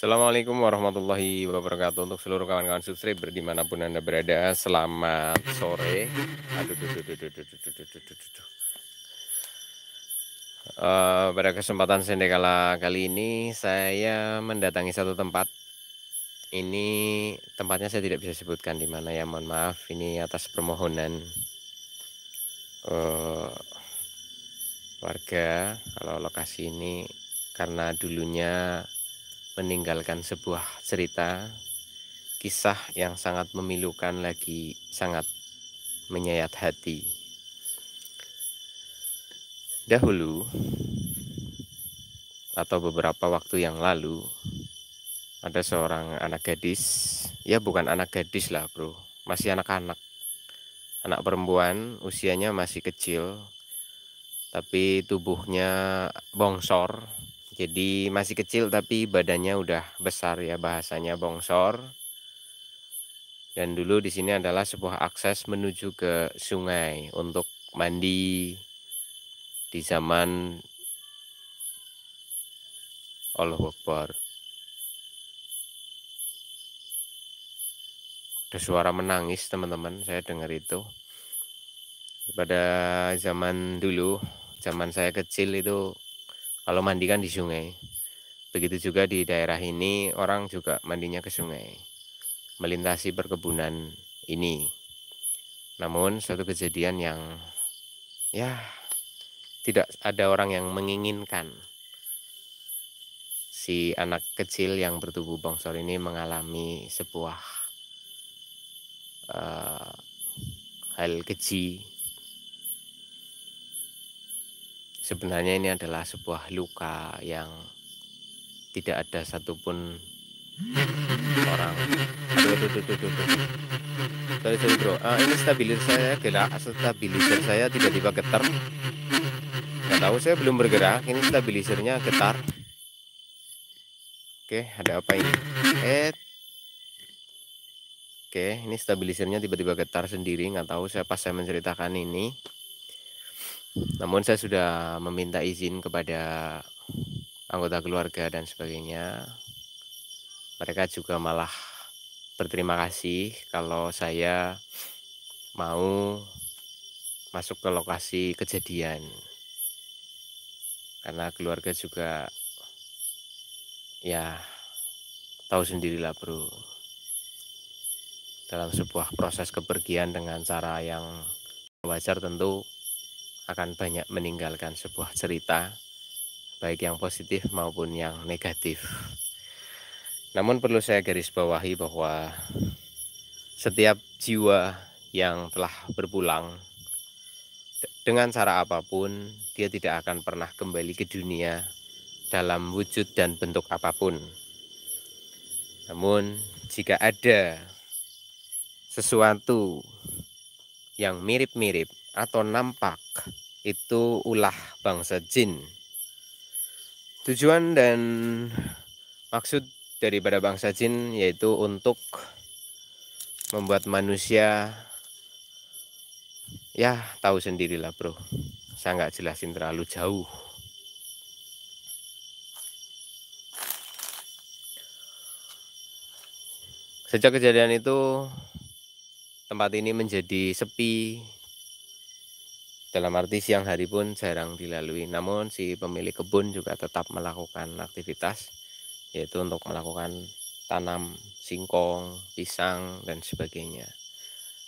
Assalamualaikum warahmatullahi wabarakatuh untuk seluruh kawan-kawan subscriber dimanapun Anda berada. Selamat sore. Aduh, duh, duh, duh, duh, duh, duh, duh, duh, duh, duh, duh. Pada kesempatan sendekala kali ini saya mendatangi satu tempat. Ini tempatnya saya tidak bisa sebutkan di mana ya, mohon maaf. Ini atas permohonan eh, warga. Kalau lokasi ini karena dulunya meninggalkan sebuah cerita kisah yang sangat memilukan lagi sangat menyayat hati. Dahulu atau beberapa waktu yang lalu ada seorang anak gadis, ya bukan anak gadis lah bro, masih anak-anak, anak perempuan usianya masih kecil, tapi tubuhnya bongsor, jadi masih kecil tapi badannya udah besar ya, bahasanya bongsor. Dan dulu di sini adalah sebuah akses menuju ke sungai untuk mandi di zaman Allahu Akbar. Ada suara menangis teman-teman, saya dengar itu. Pada zaman dulu, zaman saya kecil itu kalau mandi kan di sungai. Begitu juga di daerah ini orang juga mandinya ke sungai, melintasi perkebunan ini. Namun suatu kejadian yang ya tidak ada orang yang menginginkan. Si anak kecil yang bertubuh bongsor ini mengalami sebuah uh, hal keji. Sebenarnya ini adalah sebuah luka yang tidak ada satupun orang. Sorry bro. Ini stabilizer saya tiba-tiba getar. Nggak tahu, saya belum bergerak. Ini stabilizernya getar. Oke, ada apa ini? Oke, ini stabilizernya tiba-tiba getar sendiri. Nggak tahu saya pas saya menceritakan ini. Namun saya sudah meminta izin kepada anggota keluarga dan sebagainya. Mereka juga malah berterima kasih kalau saya mau masuk ke lokasi kejadian. Karena keluarga juga ya tahu sendirilah bro. Dalam sebuah proses kepergian dengan cara yang wajar tentu akan banyak meninggalkan sebuah cerita, baik yang positif maupun yang negatif. Namun perlu saya garis bawahi bahwa setiap jiwa yang telah berpulang dengan cara apapun, dia tidak akan pernah kembali ke dunia dalam wujud dan bentuk apapun. Namun jika ada sesuatu yang mirip-mirip atau nampak, itu ulah bangsa jin. Tujuan dan maksud daripada bangsa jin yaitu untuk membuat manusia, ya tahu sendirilah bro, saya nggak jelasin terlalu jauh. Sejak kejadian itu tempat ini menjadi sepi, dalam arti siang hari pun jarang dilalui. Namun si pemilik kebun juga tetap melakukan aktivitas, yaitu untuk melakukan tanam singkong, pisang, dan sebagainya.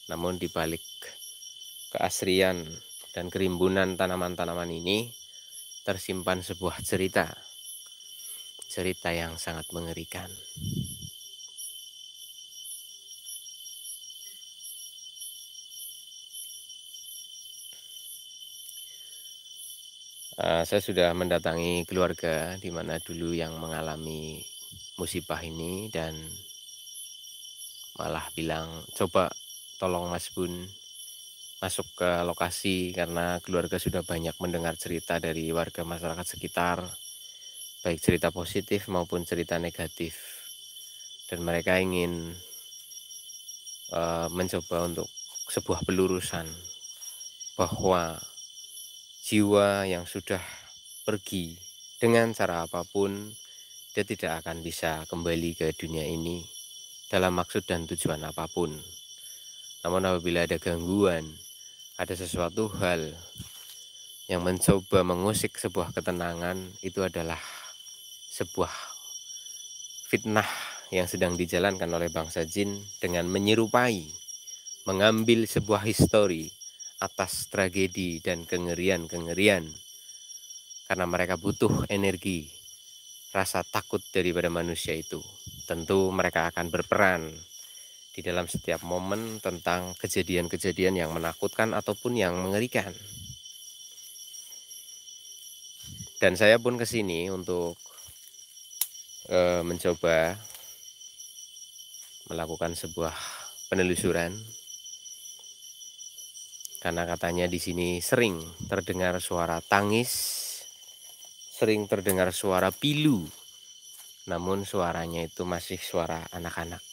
Namun di balik keasrian dan kerimbunan tanaman-tanaman ini tersimpan sebuah cerita yang sangat mengerikan. Saya sudah mendatangi keluarga di mana dulu yang mengalami musibah ini dan malah bilang, coba tolong Mas Bun masuk ke lokasi karena keluarga sudah banyak mendengar cerita dari warga masyarakat sekitar, baik cerita positif maupun cerita negatif, dan mereka ingin mencoba untuk sebuah pelurusan bahwa jiwa yang sudah pergi dengan cara apapun dia tidak akan bisa kembali ke dunia ini dalam maksud dan tujuan apapun. Namun apabila ada gangguan, ada sesuatu hal yang mencoba mengusik sebuah ketenangan, itu adalah sebuah fitnah yang sedang dijalankan oleh bangsa jin dengan menyerupai, mengambil sebuah histori atas tragedi dan kengerian-kengerian, karena mereka butuh energi, rasa takut daripada manusia itu. Tentu mereka akan berperan di dalam setiap momen tentang kejadian-kejadian yang menakutkan ataupun yang mengerikan. Dan saya pun kesini untuk mencoba melakukan sebuah penelusuran, karena katanya di sini sering terdengar suara tangis, sering terdengar suara pilu, namun suaranya itu masih suara anak-anak.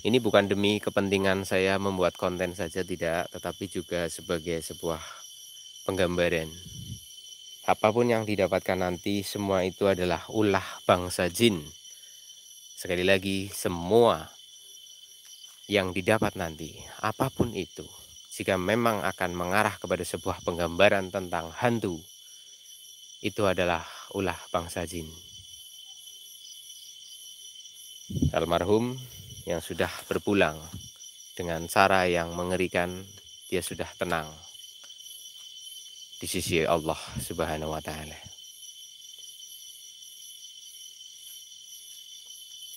Ini bukan demi kepentingan saya membuat konten saja, tidak, tetapi juga sebagai sebuah penggambaran. Apapun yang didapatkan nanti, semua itu adalah ulah bangsa jin. Sekali lagi, semua yang didapat nanti, apapun itu, jika memang akan mengarah kepada sebuah penggambaran tentang hantu, itu adalah ulah bangsa jin. Almarhum yang sudah berpulang dengan cara yang mengerikan, dia sudah tenang di sisi Allah Subhanahu wa Ta'ala.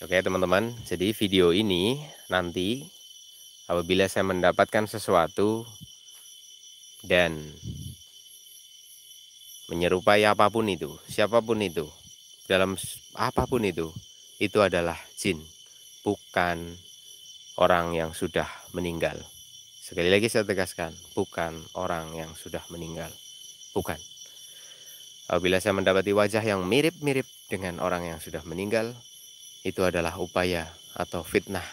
Oke teman-teman, jadi video ini nanti apabila saya mendapatkan sesuatu dan menyerupai apapun itu, siapapun itu, dalam apapun itu adalah jin, bukan orang yang sudah meninggal. Sekali lagi saya tegaskan, bukan orang yang sudah meninggal, bukan. Apabila saya mendapati wajah yang mirip-mirip dengan orang yang sudah meninggal, itu adalah upaya atau fitnah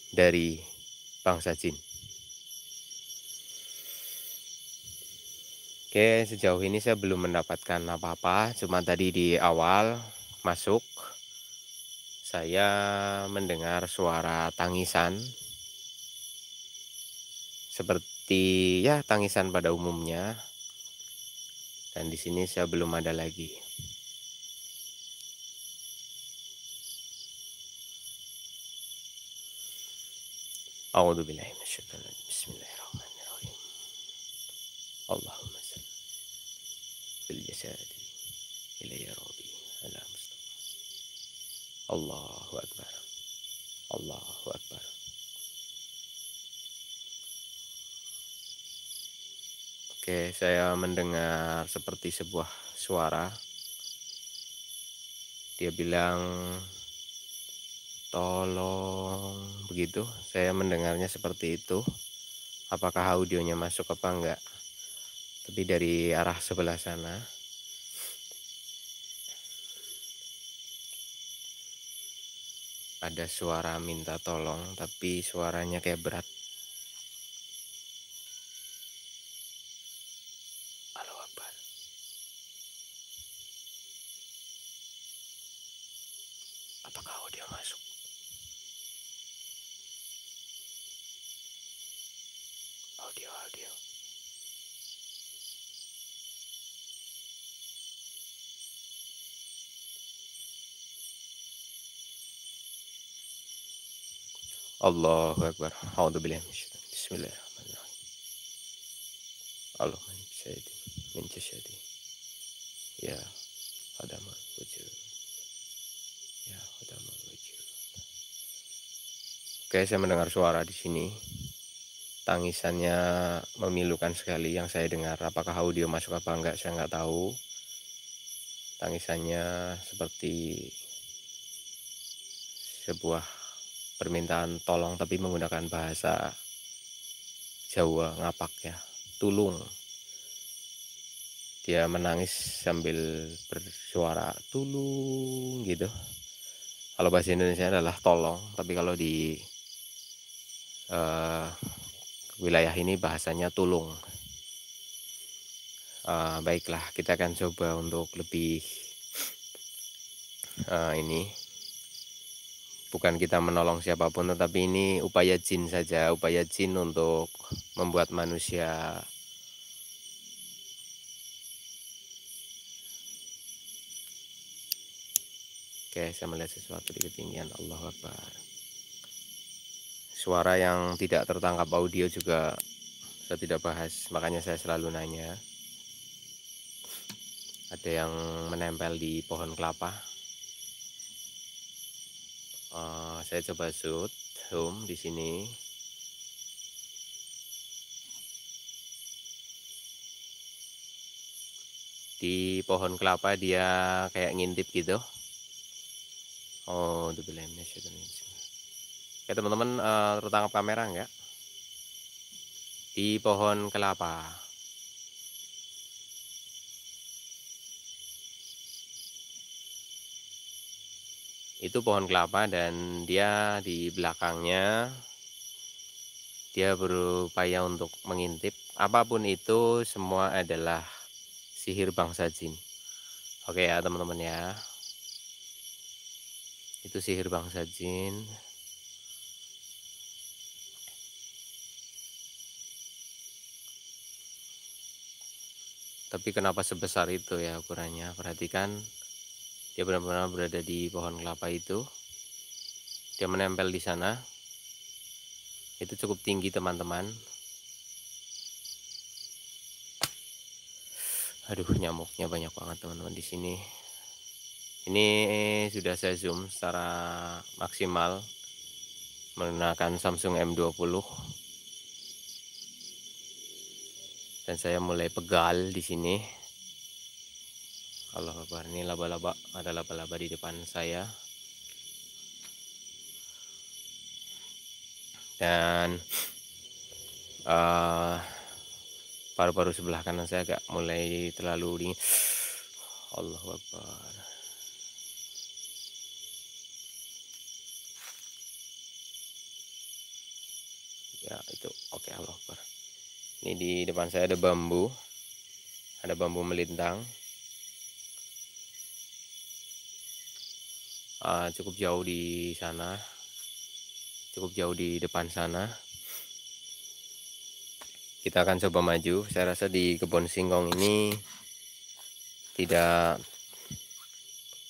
dari bangsa jin. Oke, sejauh ini saya belum mendapatkan apa-apa, cuma tadi di awal masuk saya mendengar suara tangisan, seperti ya tangisan pada umumnya, dan di sini saya belum ada lagi. A'udzubillahi minasyaitonir rajim. Bismillahirrahmanirrahim. Allahumma salli bil jasadi ilayya rabbi ala mustafa. Allahu akbar. Allahu akbar. Oke, saya mendengar seperti sebuah suara. Dia bilang tolong, begitu. Saya mendengarnya seperti itu. Apakah audionya masuk apa enggak? Tapi dari arah sebelah sana ada suara minta tolong, tapi suaranya kayak berat. Allahu Akbar. Apakah audio masuk? Audio. Allahu Akbar. A'udzubillahi minasyaitonir rajim. Bismillahirrahmanirrahim. Allahumma min jasyadi. Ya Qadamul wujud. Ya Qadamul wujud. Oke, saya mendengar suara di sini. Tangisannya memilukan sekali yang saya dengar. Apakah audio masuk apa enggak, saya enggak tahu. Tangisannya seperti sebuah permintaan tolong, tapi menggunakan bahasa Jawa, ngapak ya, tulung. Dia menangis sambil bersuara tulung gitu. Kalau bahasa Indonesia adalah tolong, tapi kalau di wilayah ini bahasanya tulung. Baiklah, kita akan coba untuk lebih Ini bukan kita menolong siapapun, tetapi ini upaya jin saja, upaya jin untuk membuat manusia oke, saya melihat sesuatu di ketinggian. Allahu Akbar. Suara yang tidak tertangkap audio juga saya tidak bahas, makanya saya selalu nanya. Ada yang menempel di pohon kelapa. Saya coba zoom di sini. Di pohon kelapa dia kayak ngintip gitu. Oh, ya teman-teman, tertangkap kamera enggak? Di pohon kelapa. Itu pohon kelapa dan dia di belakangnya dia berupaya untuk mengintip. Apapun itu semua adalah sihir bangsa jin. Oke ya teman-teman ya. Itu sihir bangsa jin. Tapi kenapa sebesar itu ya ukurannya? Perhatikan, dia benar-benar berada di pohon kelapa itu. Dia menempel di sana. Itu cukup tinggi teman-teman. Aduh, nyamuknya banyak banget teman-teman di sini. Ini sudah saya zoom secara maksimal menggunakan Samsung M20 dan saya mulai pegal di sini. Allah Akbar, ini laba-laba, ada laba-laba di depan saya. Dan paru-paru sebelah kanan saya agak mulai terlalu dingin. Allah Akbar. Ya itu oke, Allah Akbar. Ini di depan saya ada bambu melintang. Cukup jauh di sana, cukup jauh di depan sana. Kita akan coba maju. Saya rasa di kebun singkong ini tidak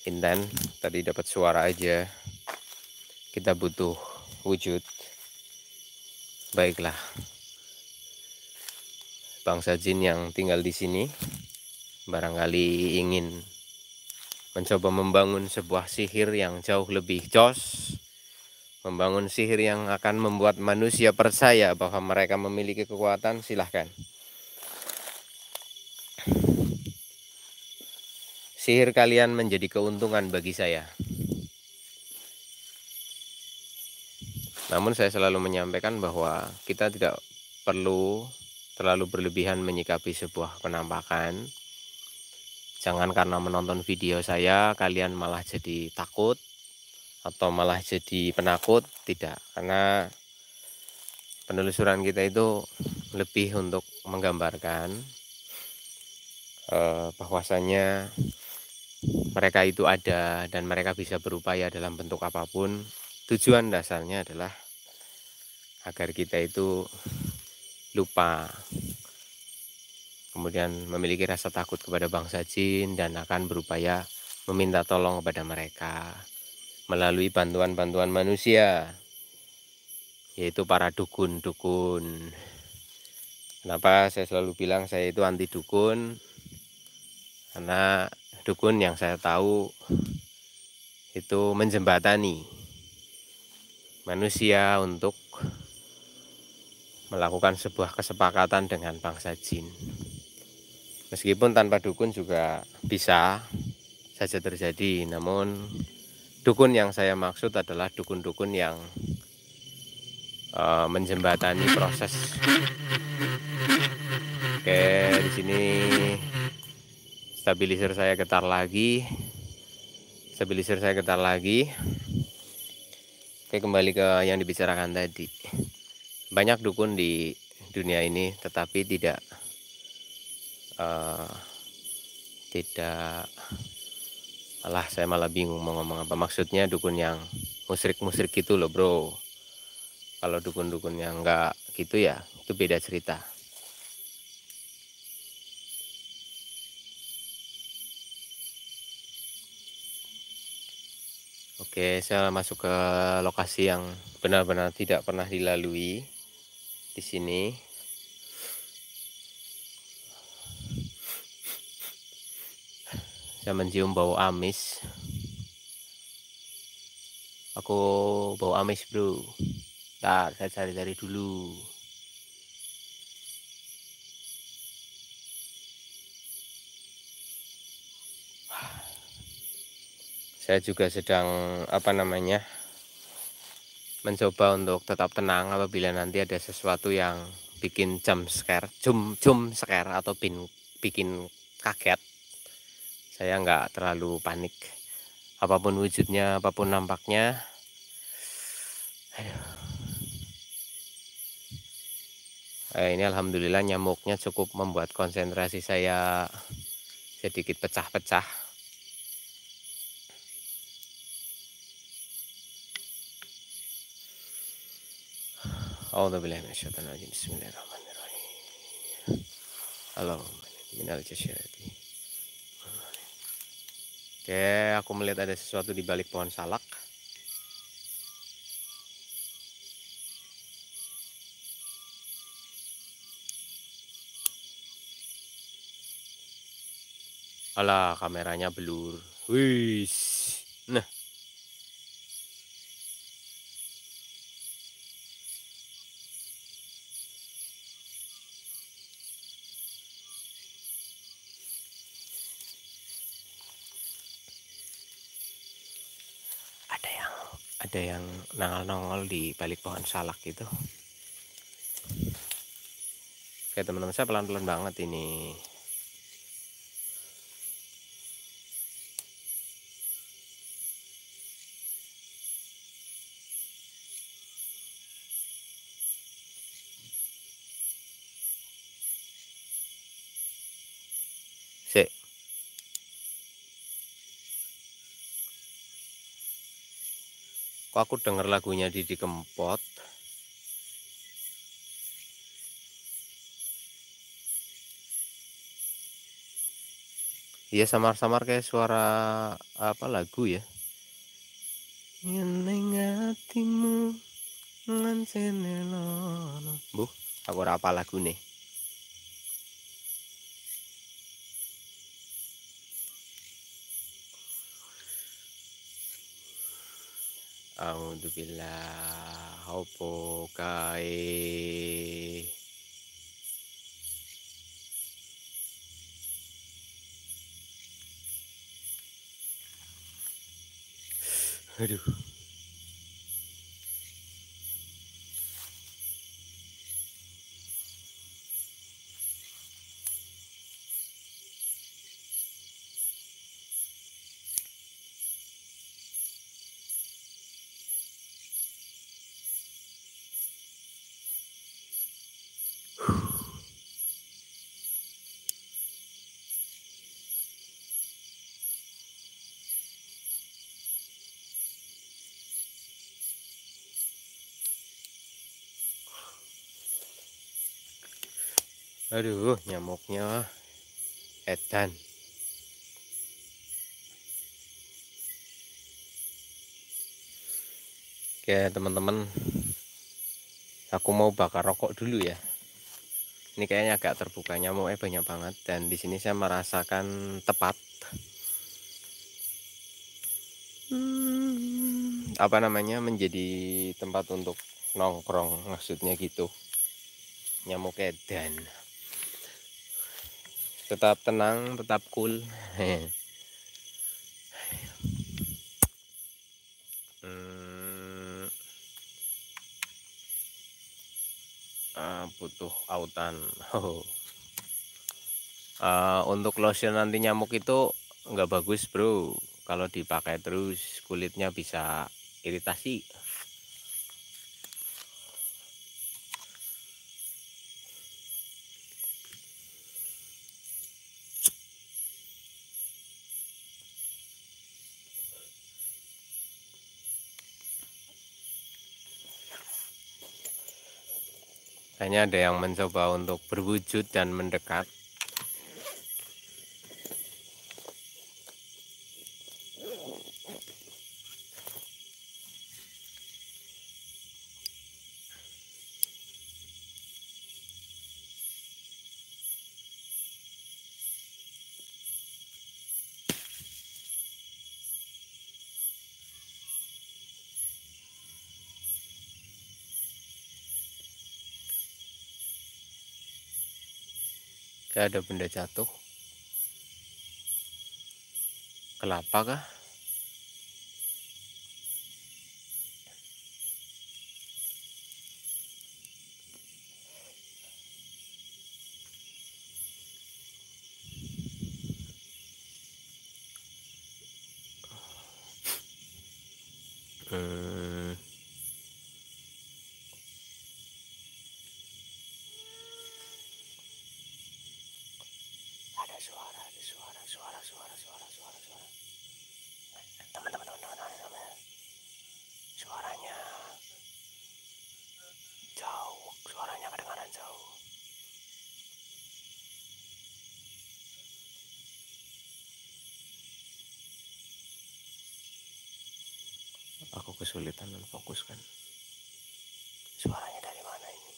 intens, tadi dapat suara aja. Kita butuh wujud. Baiklah, bangsa jin yang tinggal di sini barangkali ingin mencoba membangun sebuah sihir yang jauh lebih jos, membangun sihir yang akan membuat manusia percaya bahwa mereka memiliki kekuatan. Silahkan. Sihir kalian menjadi keuntungan bagi saya. Namun saya selalu menyampaikan bahwa kita tidak perlu terlalu berlebihan menyikapi sebuah penampakan. Jangan karena menonton video saya kalian malah jadi takut atau malah jadi penakut. Tidak, karena penelusuran kita itu lebih untuk menggambarkan bahwasannya mereka itu ada dan mereka bisa berupaya dalam bentuk apapun. Tujuan dasarnya adalah agar kita itu lupa, kemudian memiliki rasa takut kepada bangsa jin dan akan berupaya meminta tolong kepada mereka melalui bantuan-bantuan manusia, yaitu para dukun-dukun. Kenapa saya selalu bilang saya itu anti dukun? Karena dukun yang saya tahu itu menjembatani manusia untuk melakukan sebuah kesepakatan dengan bangsa jin. Meskipun tanpa dukun juga bisa saja terjadi, namun dukun yang saya maksud adalah dukun-dukun yang menjembatani proses. Oke, di sini stabilizer saya getar lagi. Oke, kembali ke yang dibicarakan tadi. Banyak dukun di dunia ini, tetapi tidak Alah, saya malah bingung mau ngomong apa. Maksudnya dukun yang musrik-musrik gitu loh, bro. Kalau dukun-dukun yang enggak gitu ya, itu beda cerita. Oke, saya masuk ke lokasi yang benar-benar tidak pernah dilalui di sini. Saya mencium bau amis. Aku bau amis, bro. Ntar saya cari-cari dulu. Saya juga sedang mencoba untuk tetap tenang apabila nanti ada sesuatu yang bikin jump scare atau bikin kaget. Saya nggak terlalu panik. Apapun wujudnya, apapun nampaknya. Ini alhamdulillah nyamuknya cukup membuat konsentrasi saya sedikit pecah-pecah. A'udzubillahi minasyaitonirrajim. Bismillahirrahmanirrahim. Allahumma minal jasyati. Oke, aku melihat ada sesuatu di balik pohon salak. Alah, kameranya blur. Wih. Nah, ada yang nongol-nongol di balik pohon salak itu. Oke, teman-teman, saya pelan-pelan banget ini. Sik. Kok aku denger lagunya Didi Kempot. Iya, samar-samar kayak suara apa lagu ya. Ning atimu ngancene lono. Aku ora apa lagu nih. A'udzubillah opo kae. Aduh. Aduh, nyamuknya edan. Oke, teman-teman. Aku mau bakar rokok dulu ya. Ini kayaknya agak terbuka, nyamuknya banyak banget dan di sini saya merasakan tepat menjadi tempat untuk nongkrong, maksudnya gitu. Nyamuk edan. Tetap tenang, tetap cool. Butuh autan. Untuk lotion anti nyamuk itu nggak bagus, bro. Kalau dipakai terus kulitnya bisa iritasi. Hanya ada yang mencoba untuk berwujud dan mendekat. Kayak ada benda jatuh. Kelapa kah? Hmm. Ada suara. Teman-teman. Suaranya jauh, suaranya kedengaran jauh. Aku kesulitan memfokuskan. Suaranya dari mana ini?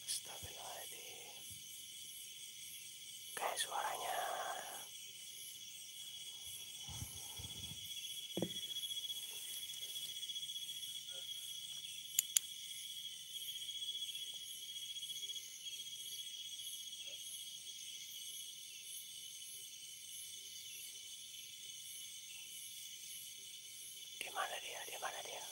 Astagfirullahaladzim. Kayak suaranya. Di mana dia?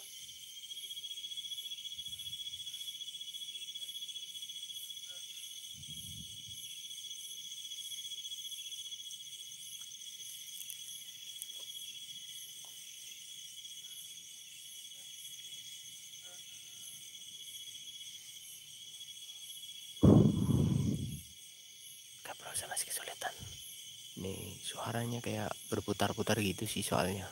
Gak bro, saya masih kesulitan. Nih suaranya kayak berputar-putar gitu sih soalnya.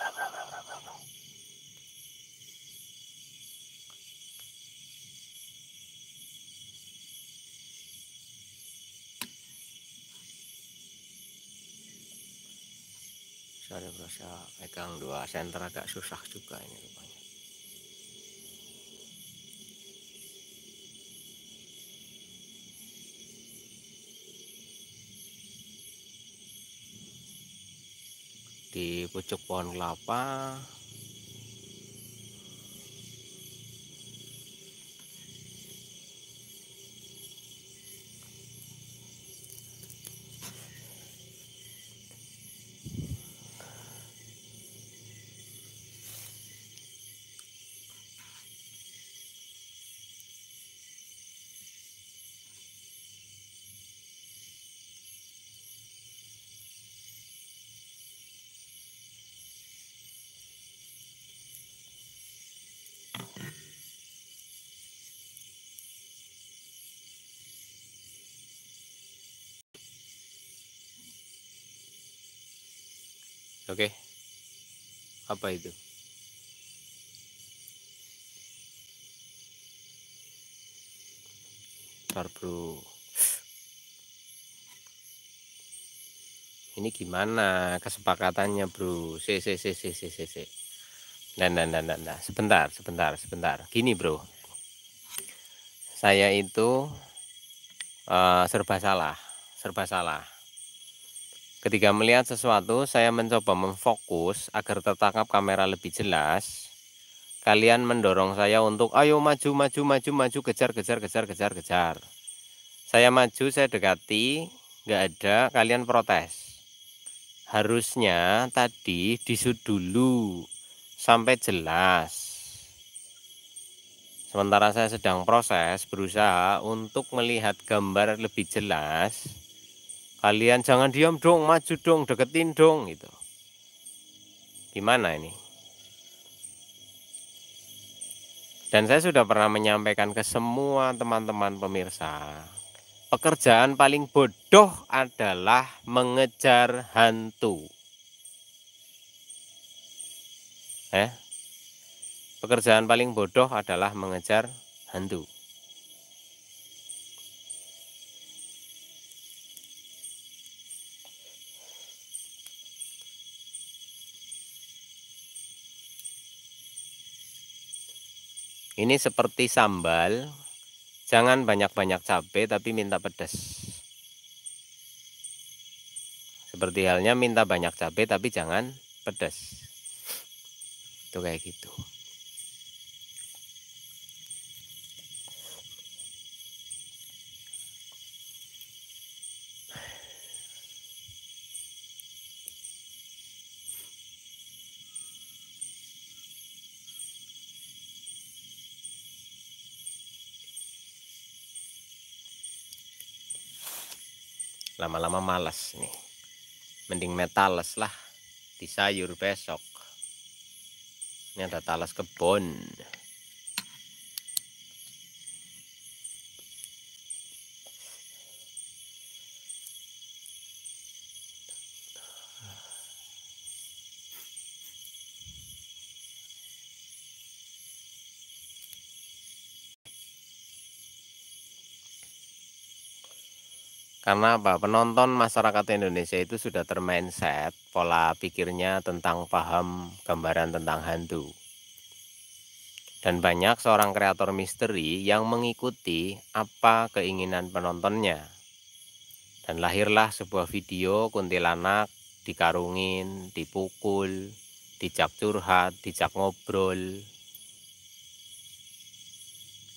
Bro. Sorry bro, saya pegang 2 senter agak susah juga ini rupanya. Di pucuk pohon kelapa. Oke. Apa itu? Bentar bro. Ini gimana kesepakatannya bro? Nah. Sebentar. Gini bro. Saya itu serba salah. Ketika melihat sesuatu, saya mencoba memfokus agar tertangkap kamera lebih jelas. Kalian mendorong saya untuk ayo maju, kejar. Saya maju, saya dekati, nggak ada, kalian protes. Harusnya tadi disut dulu sampai jelas. Sementara saya sedang proses berusaha untuk melihat gambar lebih jelas. Kalian jangan diam dong, maju dong, deketin dong gitu. Gimana ini? Dan saya sudah pernah menyampaikan ke semua teman-teman pemirsa, pekerjaan paling bodoh adalah mengejar hantu. Pekerjaan paling bodoh adalah mengejar hantu. Ini seperti sambal, jangan banyak-banyak cabai tapi minta pedas. Seperti halnya minta banyak cabai tapi jangan pedas. Itu kayak gitu. Lama-lama malas nih. Mending metales lah di sayur besok. Ini ada talas kebon. Karena apa? Penonton masyarakat Indonesia itu sudah termindset pola pikirnya tentang paham gambaran tentang hantu. Dan banyak seorang kreator misteri yang mengikuti apa keinginan penontonnya. Dan lahirlah sebuah video kuntilanak dikarungin, dipukul, dijak curhat, dijak ngobrol.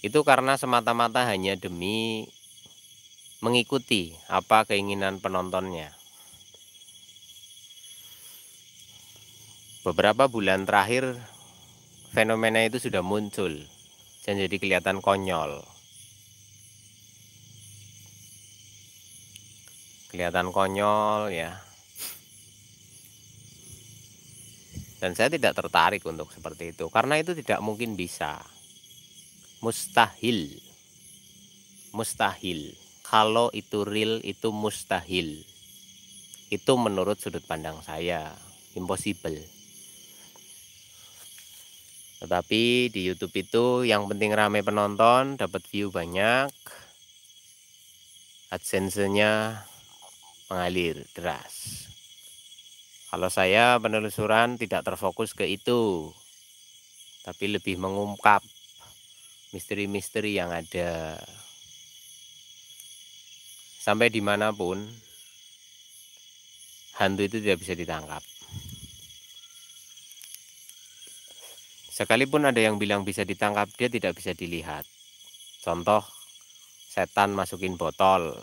Itu karena semata-mata hanya demi mengikuti apa keinginan penontonnya. Beberapa bulan terakhir fenomena itu sudah muncul dan jadi kelihatan konyol. Kelihatan konyol ya. Dan saya tidak tertarik untuk seperti itu karena itu tidak mungkin bisa. Mustahil. Mustahil. Kalau itu real itu mustahil. Itu menurut sudut pandang saya, impossible. Tetapi di YouTube itu yang penting ramai penonton, dapat view banyak, AdSense-nya mengalir deras. Kalau saya penelusuran tidak terfokus ke itu, tapi lebih mengungkap misteri-misteri yang ada. Sampai dimanapun, hantu itu tidak bisa ditangkap. Sekalipun ada yang bilang bisa ditangkap, dia tidak bisa dilihat. Contoh, setan masukin botol,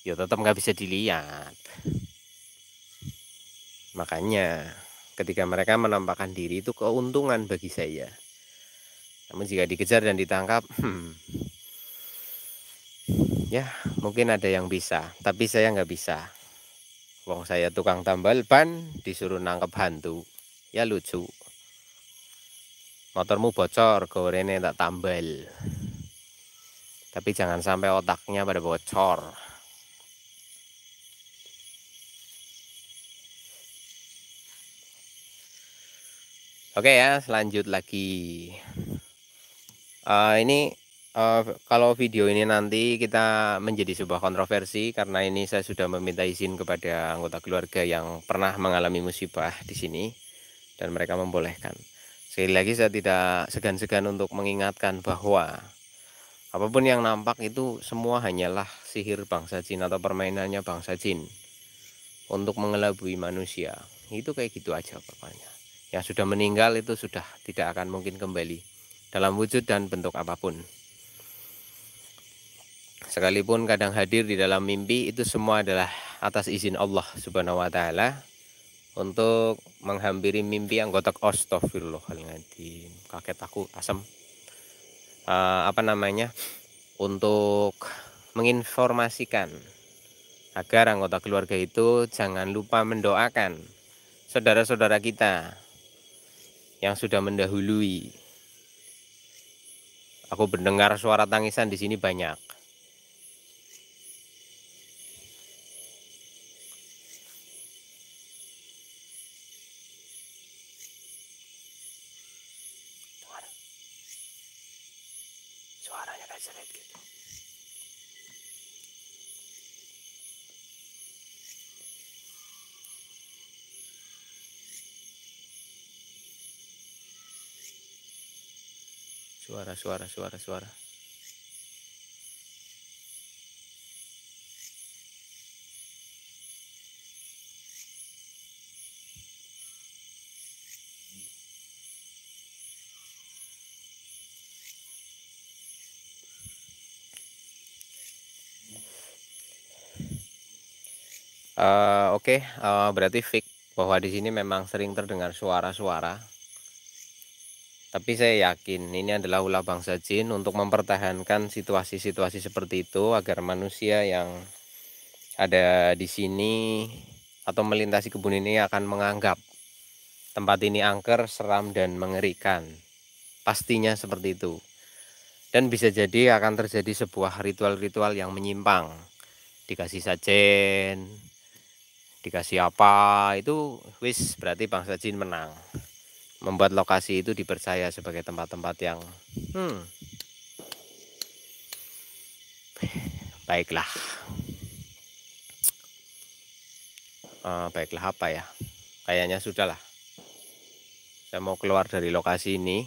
ya tetap nggak bisa dilihat. Makanya ketika mereka menampakkan diri itu keuntungan bagi saya. Namun jika dikejar dan ditangkap, ya mungkin ada yang bisa, tapi saya nggak bisa. Wong saya tukang tambal ban, disuruh nangkep hantu, ya lucu. Motormu bocor, gorengnya tak tambal. Tapi jangan sampai otaknya pada bocor. Oke ya, lanjut lagi. Ini kalau video ini nanti kita menjadi sebuah kontroversi karena ini saya sudah meminta izin kepada anggota keluarga yang pernah mengalami musibah di sini dan mereka membolehkan. Sekali lagi saya tidak segan-segan untuk mengingatkan bahwa apapun yang nampak itu semua hanyalah sihir bangsa jin atau permainannya bangsa jin untuk mengelabui manusia. Itu kayak gitu aja pokoknya. Yang sudah meninggal itu sudah tidak akan mungkin kembali dalam wujud dan bentuk apapun. Sekalipun kadang hadir di dalam mimpi, itu semua adalah atas izin Allah Subhanahu wa taala untuk menghampiri mimpi anggota astagfirullahaladzim. Kaget aku asem. Apa namanya? Untuk menginformasikan agar anggota keluarga itu jangan lupa mendoakan saudara-saudara kita yang sudah mendahului. Aku mendengar suara tangisan di sini banyak. Suaranya kayak seret gitu. Suara. Oke, berarti fix bahwa di sini memang sering terdengar suara-suara. Tapi saya yakin ini adalah ulah bangsa jin untuk mempertahankan situasi-situasi seperti itu agar manusia yang ada di sini atau melintasi kebun ini akan menganggap tempat ini angker, seram, dan mengerikan. Pastinya seperti itu. Dan bisa jadi akan terjadi sebuah ritual-ritual yang menyimpang. Dikasih sajen, dikasih apa, itu wis berarti bangsa jin menang. Membuat lokasi itu dipercaya sebagai tempat-tempat yang baiklah. Baiklah apa ya? Kayaknya sudahlah. Saya mau keluar dari lokasi ini.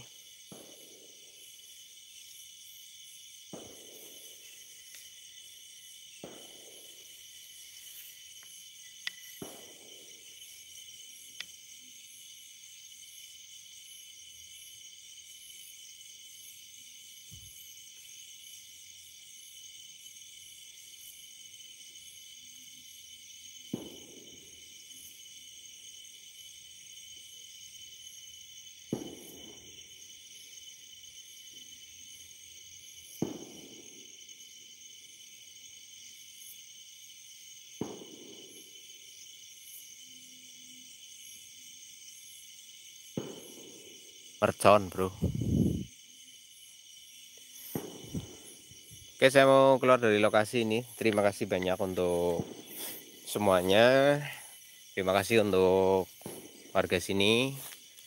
Mercon, bro. Oke, saya mau keluar dari lokasi ini. Terima kasih banyak untuk semuanya. Terima kasih untuk warga sini.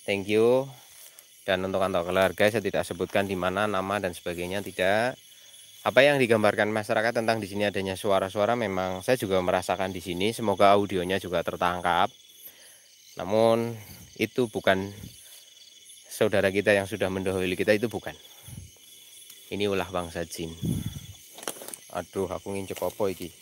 Thank you. Dan untuk anggota keluarga saya tidak sebutkan di mana nama dan sebagainya, tidak. Apa yang digambarkan masyarakat tentang di sini adanya suara-suara memang saya juga merasakan di sini. Semoga audionya juga tertangkap. Namun itu bukan saudara kita yang sudah mendahului kita, itu bukan. Ini ulah bangsa jin. Aduh, aku nginjek apa iki?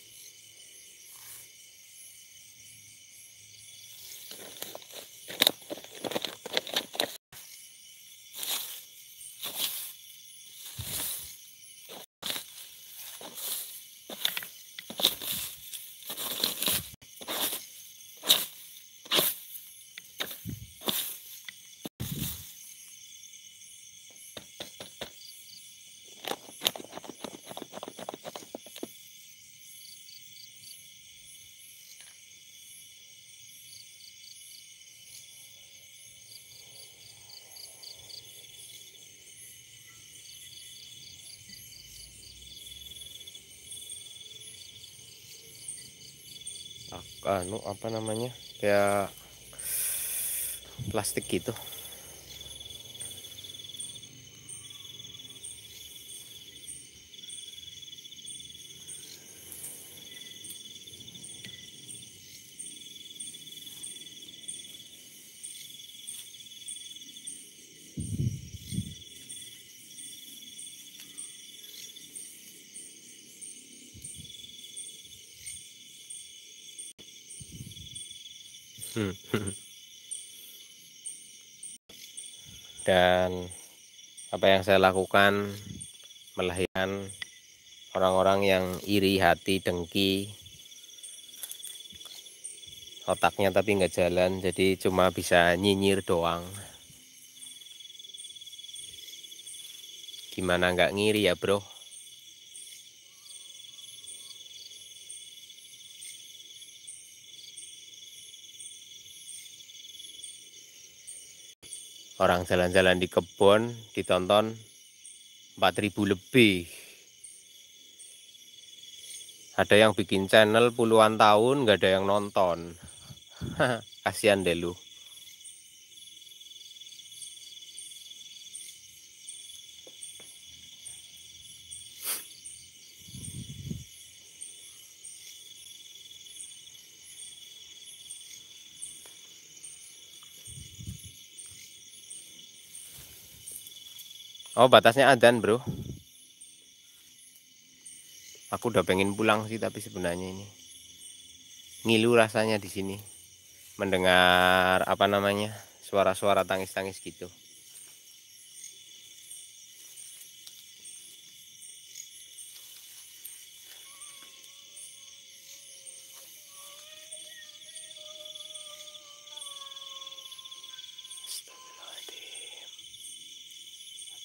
Apa namanya, kayak plastik gitu. Dan apa yang saya lakukan melahirkan orang-orang yang iri hati, dengki, otaknya tapi nggak jalan, jadi cuma bisa nyinyir doang. Gimana nggak ngiri ya bro? Orang jalan-jalan di kebun ditonton 4.000 lebih. Ada yang bikin channel puluhan tahun nggak ada yang nonton. Kasihan deh lu. Oh, batasnya adzan bro. Aku udah pengen pulang sih, tapi sebenarnya ini ngilu rasanya di sini mendengar apa namanya, suara-suara tangis-tangis gitu.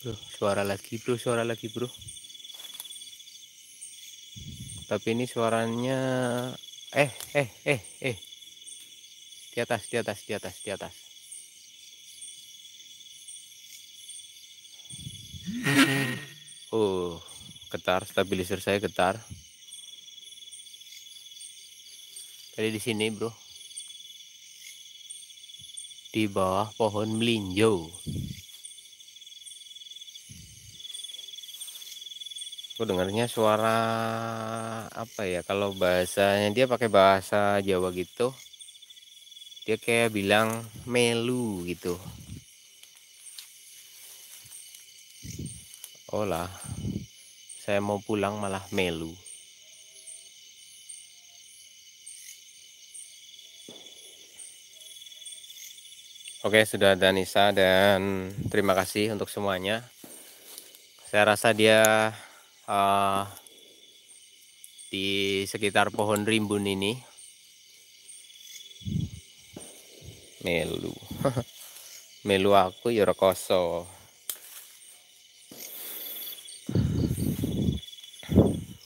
Bro, suara lagi bro, suara lagi bro. Tapi ini suaranya di atas, di atas, di atas, di atas. Oh, getar, stabilizer saya getar. Tadi di sini bro, di bawah pohon melinjo. Aku dengarnya suara apa ya, kalau bahasanya dia pakai bahasa Jawa gitu, dia kayak bilang melu gitu. Oh lah, saya mau pulang malah melu. Oke, sudah ada Nisa dan terima kasih untuk semuanya. Saya rasa dia di sekitar pohon rimbun ini melu. Melu aku ya rekoso.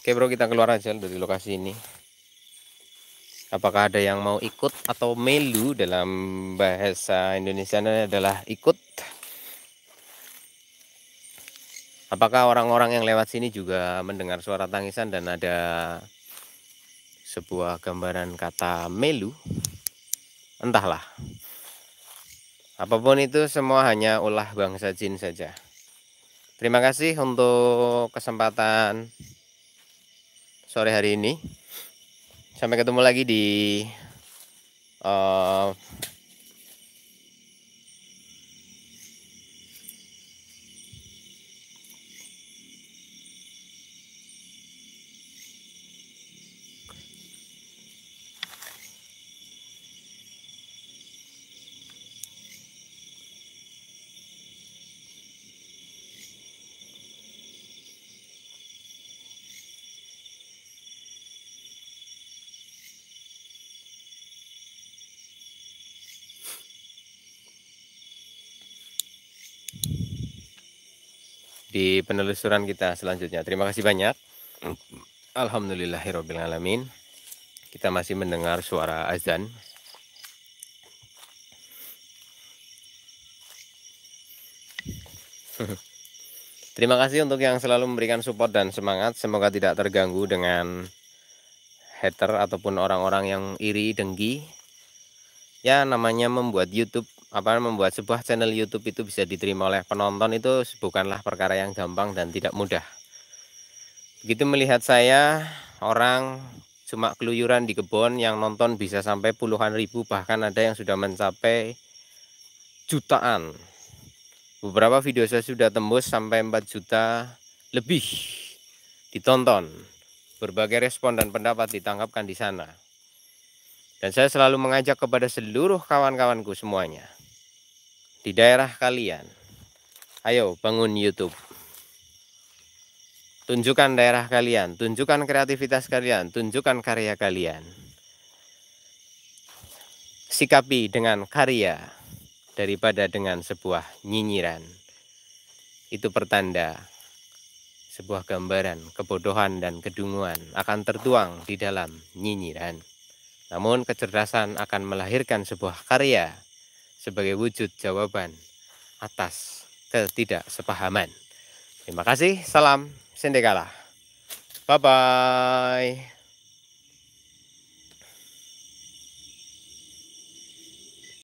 Oke bro, kita keluar aja dari lokasi ini. Apakah ada yang mau ikut atau melu dalam bahasa Indonesia adalah ikut? Apakah orang-orang yang lewat sini juga mendengar suara tangisan dan ada sebuah gambaran kata melu? Entahlah. Apapun itu semua hanya ulah bangsa jin saja. Terima kasih untuk kesempatan sore hari ini. Sampai ketemu lagi di penelusuran kita selanjutnya. Terima kasih banyak. Alhamdulillahirobbilalamin. Kita masih mendengar suara azan. Terima kasih untuk yang selalu memberikan support dan semangat. Semoga tidak terganggu dengan hater ataupun orang-orang yang iri, dengki. Ya, namanya membuat YouTube, membuat sebuah channel YouTube itu bisa diterima oleh penonton itu bukanlah perkara yang gampang dan tidak mudah. Begitu melihat saya, orang cuma keluyuran di kebun yang nonton bisa sampai puluhan ribu, bahkan ada yang sudah mencapai jutaan. Beberapa video saya sudah tembus sampai 4 juta lebih ditonton. Berbagai respon dan pendapat ditangkapkan di sana. Dan saya selalu mengajak kepada seluruh kawan-kawanku semuanya. Di daerah kalian, ayo bangun YouTube. Tunjukkan daerah kalian, tunjukkan kreativitas kalian, tunjukkan karya kalian. sikapi dengan karya daripada dengan sebuah nyinyiran. Itu pertanda sebuah gambaran kebodohan dan kedunguan akan tertuang di dalam nyinyiran. Namun kecerdasan akan melahirkan sebuah karya sebagai wujud jawaban atas ketidaksepahaman. Terima kasih, salam Sendekala. Bye-bye.